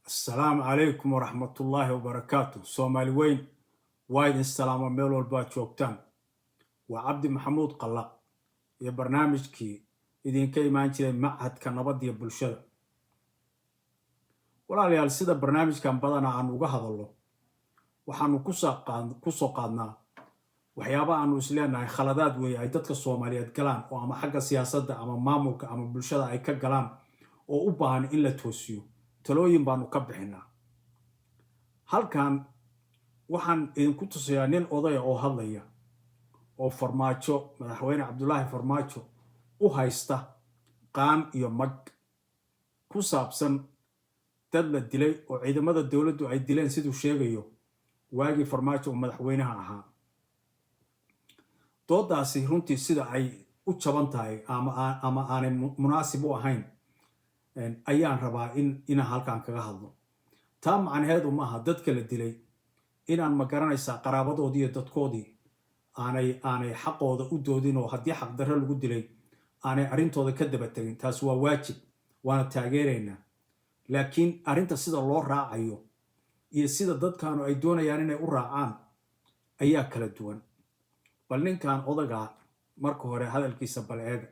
السلام عليكم ورحمة الله وبركاته. سومالي وين وايد السلام ميل والبات شوكتان وعبد محمود قلا يا برنامج كي إذن كي ما أنت معهد كنبض بالشر ولا ليال سيدا برنامج كان بدنا عن وجهه الله وحنو كسا قادنا وحيابا عن وسلنا خلادات ويا عدة الصوماليات كلام وأما حاجة سياسة أما ماموك أما بالشر أي كلام أو أبان إلا توسيو تلوين بانو كبحنا halkan waxaan idinku tusayaa nin odaya oo hadlaya oo farmaajo madaxweyne Cabdullaahi Farmaajo u haysta qaan iyo mag ku saabsan dad la dilay oo ciidamada dawladdu ay dileen sidoo sheegayo waagi Farmaajo oo madaxweynaha ahaa doodaasi runtii sida ay u jaban tahay ama aanay munaasib u ahayn ayaan rabaa in halkan kaga hadlo taa macnaheedu maaha dadka la dilay inaan ma garanaysaa qaraabadoodii iyo dadkoodii aanay xaqooda u doodin oo haddii xaq darro lagu dilay aanay arrintooda ka daba tagin taas waa waajib waana taageeraynaa laakiin arrinta sida loo raacayo iyo sida dadkaanu ay doonayaan inay u raacaan ayaa kala duwan bal ninkan odaga marka hore hadalkiisa bal eega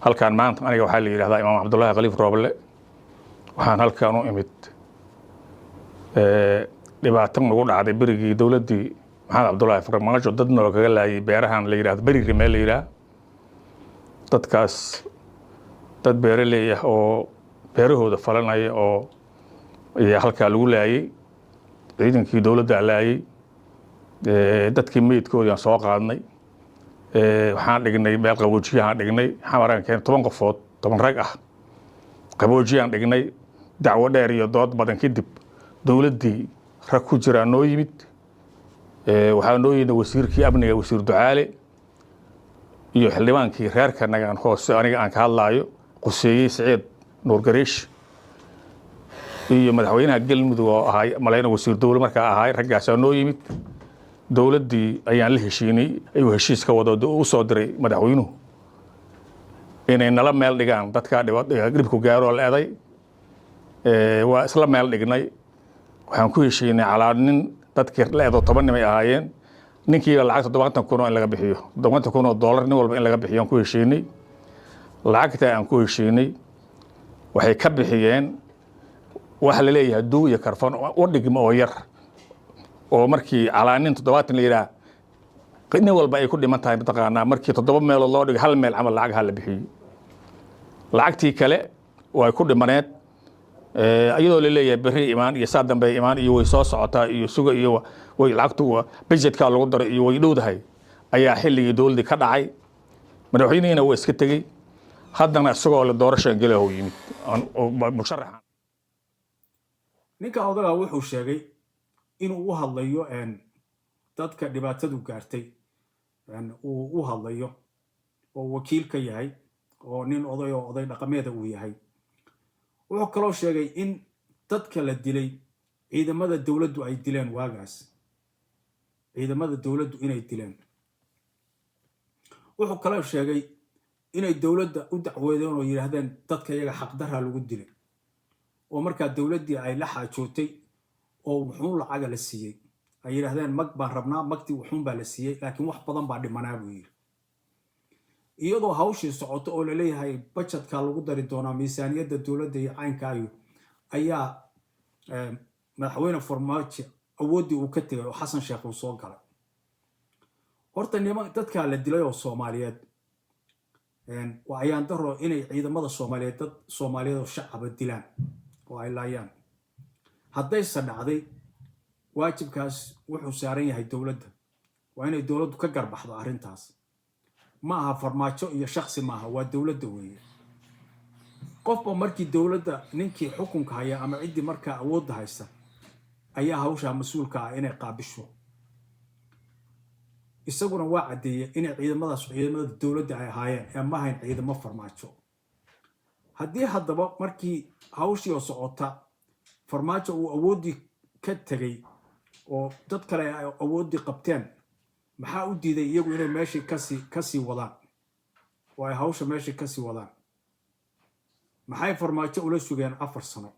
halkan maanta aniga waxaa la yiraahdaa imaam Cabdullaahi Khaliif Rooble waxaan halkan u imid dhibaato nagu dhacday berigii dawladii maxamed Cabdullaahi Farmaajo dadna oo kaga laayay beerahan la yiraahdo beriga meel la yiraahdo dadkaas dad beeraley ah oo beerahooda falanaya oo halka lagu laayay ciidankii dawladda laayay dadkii meydkoodii soo qaadnay waxaan dhignay meel qaboojiyahan dhignay xamaraan keen 10 qofood 10 rag ah qaboojiyahan dhignay dacwo dheer iyo dood badan kadib dawladdii rag ku jira noo yimid waxaa noo yimid wasiirkii amniga wasiir Ducaale iyo xildhibaankii reerka nagaan hoose aniga aan ka hadlaayo quseeyay Saciid Nuur Gariish iyo madaxweynaha Galmudug oo ahay malayna wasiir dawlad markaa ahay raggaas noo yimid dawladdii ayaan la heshiinay ayuu heshiis ka wado u soo diray madaxweynuhu inay nala meel dhigaan dadka dhibku gaaro leeday waa isla meel dhignay waxaan ku heshiinay calaanin dadkii leedo 10 nin ay ahaayeen ninkii lacag 70,000 in laga bixiyo $70,000 nin walba in laga bixiyo ku heshiinay lacagta aan ku heshiinay waxay ka bixiyeen wax la leeyahay duu iyo karfan oo dhigmo oo yar oo markii calaanin 70 la yiraahdo nin walba ay ku dhiman tahay taqaanaa markii 7 meel loo dhigo hal meel amal lacag hal la bixiyo lacagtii kale way ku dhimaneed ayadoo la leeyahay bari imaan iyo saad dambe imaan iyo way soo socotaa iyo suga iyo way lacagtu budgetka lagu daray iyo way dhowdahay ayaa xilligii dawladda ka dhacay madaxweynaha waa iska tagay haddana isagoo la doorasho galaho yimid oo musharaxa ninka odaga wuxuu sheegay inuu u hadlayo dadka dhibaatadu gaartay uu u hadlayo oo wakiil ka yahay oo nin oday dhaqameed uu yahay wuxuu kaloo sheegay in dadka la dilay ciidamada dawladdu ay dileen waagaas ciidamada dawladdu inay dileen wuxuu kaloo sheegay inay dawladda u dacweedeen oo yiraahdeen dadka iyaga xaq darra lagu dilay oo markaa dawladdii ay la xaajootay oo wuxuu lacag la siiyay ay yiraahdeen mag baan rabnaa magtii wuxuu baa la siiyay laakiin wax badan baa dhimanaa buu yiri iyadoo hawshii socoto oo la leeyahay budgetka lagu dari doonaa miisaaniyadda dawladda iyo caynkaayo ayaa madaxweyne Farmaajo awoodii uu ka tagay oo Xasan Sheekh uu soo galay horta dadka la dilay oo Soomaaliyeed waa ayaan daro inay ciidamada Soomaaliyeed dad Soomaaliyeed oo shacab dilaan oo ay laayaan hadday sadhacday waajibkaas wuxuu saaran yahay dawladda waa inay dawladdu ka garbaxdo arrintaas ma aha Farmaajo iyo shakhsi maaha waa dawladda weeye qofba markii dawladda ninkii xukunka haya ama cidii markaa awoodda haysta ayaa hawsha mas'uulka ah inay qaabisho isaguna waa cadeeyay inay ciidamada dawladda ay ahaayeen ee ma ahayn ciidamo Farmaajo haddii haddaba markii hawshii oo socota Farmaajo uu awoodii ka tagay oo dad kale ay awoodii qabteen maxaa u diiday iyagu inay meeshii kasii wadaan oo ay hawsha meeshii kasii wadaan maxay Farmaajo ula sugeen 4 sano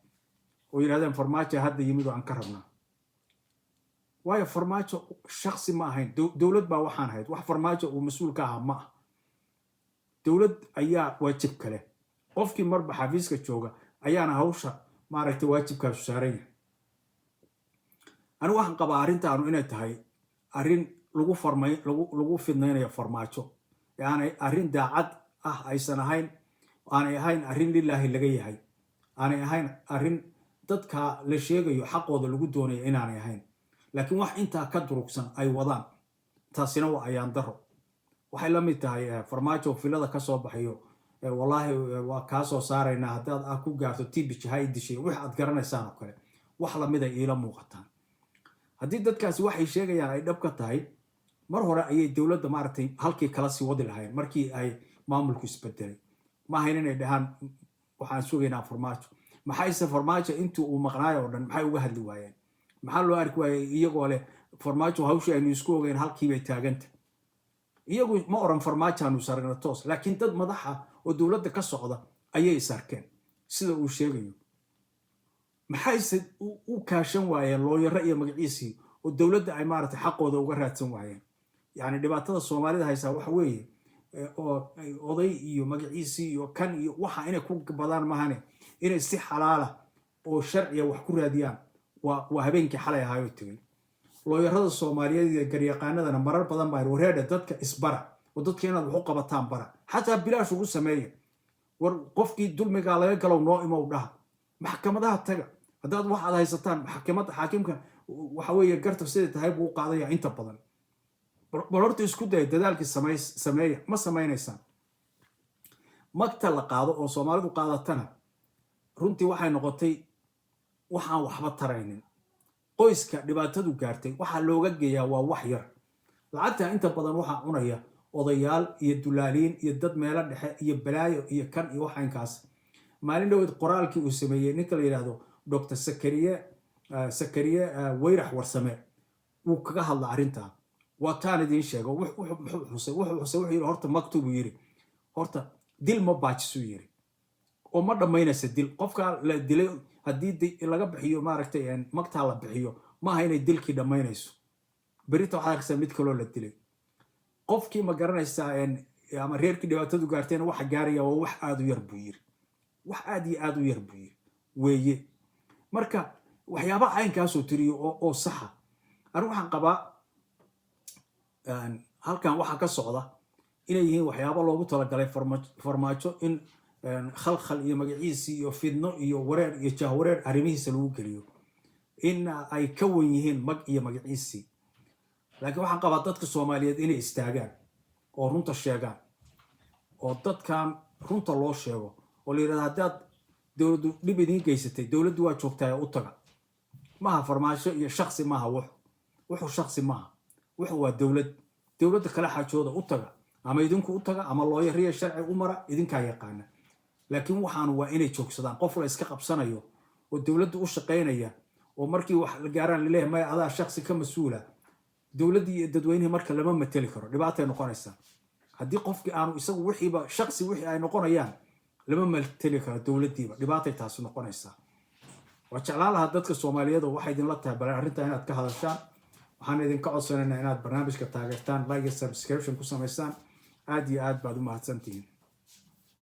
ويرادين فرماجة هذا يميدوا عن كرمنا واي فرماجة شخصي ما هين دولة باوحان هيد واحد فرماجة ومسؤول كاها ما دولة أيها واجب كله قفكي مربع حفيزك تشوغا أيانا هوشا ما رأيت واجب كالسارين أنا واحد قبارين تانو إنا تهي أرين لغو فيدنين يا فرماجة يعني أرين داعد أي سنهين أنا هين أرين لله اللي هاي أنا هين أرين dadka la sheegayo xaqooda lagu doonayo inaanay ahayn laakiin wax inta ka durugsan ay wadaan taasina waa ayaan daro waxay la mid tahay farmaajo filada ka soo baxayo wallahi waa ka soo saarayna hadaad ku gaarto tibij hay dishay wax aad garanaysaan oo kale wax la mid ah ila muuqataan hadii dadkaasi waxay sheegayaan ay dhab ka tahay mar hore ayay dawladda maartay halkii kala sii wadi lahayn markii ay maamulku isbedelay ma ahayn inay dhahaan waxaan sugaynaa farmaajo maxay farmaajo intuu uu maqnaayo oo dhan maxay uga hadli waayeen maxaa loo arki waayay iyagoo leh farmaajo hawsha aynu isku ogeyn halkii bay taaganta iyagu ma oran farmaajo aanu sargana toos laakiin dad madaxa oo dawladda ka socda ayay sarkeen sida uu sheegayo maxay u kaashan waayeen looyaro iyo magaciisii oo dawladda ay maartay xaqooda uga raadsan waayeen yani dhibaatada Soomaalida haysa waxa weeye oo oday iyo magaciisii iyo kan iyo waxa inay ku badaan mahane inay si xalaala oo sharciya wax ku raadiyaan waa habeenkii xalay ahaayo tagay looyarada Soomaaliyeed iyo garyaqaanadana marar badan baa wareeda dadka isbara oo dadka inaad wax u qabataan bara xataa bilaash ugu sameeyay war qofkii dulmiga laga galo noo imo dhaha maxkamadaha taga hadaad wax aad haysataan maxkamadda xaakimka waxa weeye garta sida tahay buu qaadaya inta badan barorta isku day dadaalkii sameeya ma sameeynaysan magta la qaado oo Soomaalidu qaadatana runtii waxay noqotay waxaan waxba taraynin qoyska dhibaatadu gaartay waxa looga geeyaa waa wax yar lacagta inta badan waxa cunaya odayaal iyo dulaaliin iyo dad meelo dhexe iyo balaayo iyo kan iyo waxaankaas maalin dhaweed qoraalkii uu sameeyay ninka la yiraahdo Dr. Sakariye Weyrax Warsame uu kaga hadla arinta waa taan idin sheego wuxuu yiri horta maktubu yiri horta dil ma baajisu yiri oo ma dhamaynaysa dil qofka la dilay hadii laga bixiyo maaragtay magta la bixiyo ma aha inay dilkii dhamaynayso berita waxa ka mid kale la dilay qofkii ma garanaysa ama reerkii dhibaatadu gaarteen waxa gaaraya waa wax aad u yar buu yiri wax aad u yar buu yiri weeye marka waxyaabo caynkaas oo tiriyo oo saxa anigu waxaan qabaa halkan waxa ka socda inay yihiin waxyaabo loogu talagalay farmaajo in khalkhal iyo magaciisi iyo fidno iyo wareer iyo jahwareer arrimihiisa lagu geliyo in ay ka wan yihiin mag iyo magaciisi laakiin waxaan qabaa dadka Soomaaliyeed inay istaagaan oo runta sheegaan oo dadkan runta loo sheego oo la yiraahdo hadaad dawladdu dib idin geysatay dawladdu waa joogtaa u taga maaha farmaajo iyo shakhsi maaha wuxuu shakhsi maaha wuxuu waa dawladda kala xajooda u taga ama idinku u taga ama looyariye sharci u mara idinka yaqaan laakiin waxaan waa inay joogsadaan qof la iska qabsanayo oo dawladdu u shaqeynaya oo markii wax la gaaraan leeyahay ma adaa shakhsi ka mas'uula dawladii iyo dadweynaha marka lama matali karo dhibaatay noqonaysa haddii qofkii aanu isagu wixiiba shakhsi wixii ay noqonayaan lama matali karo dawladiiba dhibaatay taas noqonaysa waa jeclaan lahaa dadka Soomaaliyeed oo waxay idin la tahay bal arrinta inaad ka hadashaan waxaan idinka codsanaynaa inaad barnaamijka taageertaan like iyo subscription ku samaysaan aad iyo aad baad u mahadsantihiin